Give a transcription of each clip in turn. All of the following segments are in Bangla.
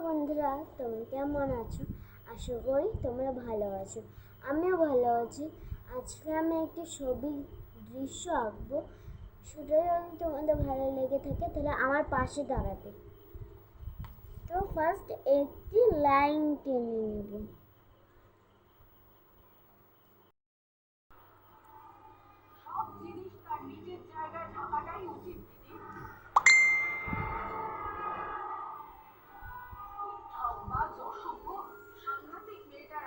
বন্ধুরা, তোমরা কেমন আছো? আশা করি তোমরা ভালো আছো। আমিও ভালো আছি। আজকে আমি একটি ছবির দৃশ্য আঁকবো। সেটা যদি তোমাদের ভালো লেগে থাকে তাহলে আমার পাশে দাঁড়াবে। তো ফার্স্ট একটি লাইন টেনে নেব। সব জিনিস তার নিজের জায়গায় থাকাটাই উচিত দিদি। মিথ্যাবাজ, অসভ্য, সাংঘাতিক মেয়েটার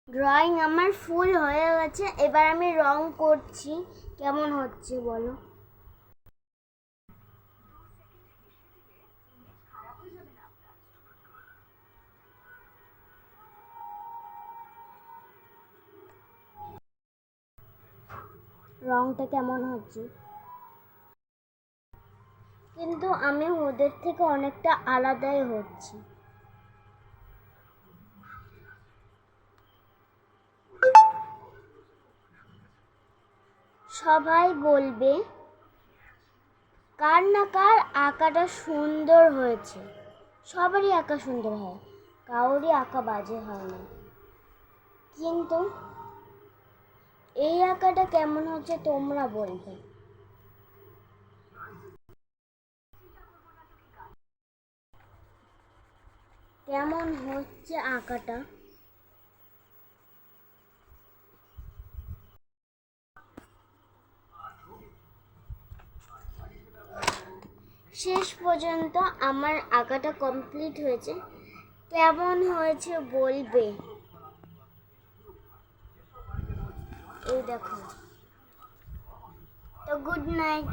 ড্রয়িং আমার ফুল হয়ে গেছে। এবার আমি রং করছি। কেমন হচ্ছে বলো? রংটা কেমন হচ্ছে? কিন্তু আমি ওদের থেকে অনেকটা আলাদাই হচ্ছি। সবাই বলবে কার না কার আঁকাটা সুন্দর হয়েছে। সবারই আঁকা সুন্দর হয়, কারোরই আঁকা বাজে হয় না। কিন্তু এই আঁকাটা কেমন হচ্ছে তোমরা বলবে। কেমন হচ্ছে আঁকাটা? শেষ পর্যন্ত আমার আঁকাটা কমপ্লিট হয়েছে। কেমন হয়েছে বলবে। এই দেখো। তো গুড নাইট।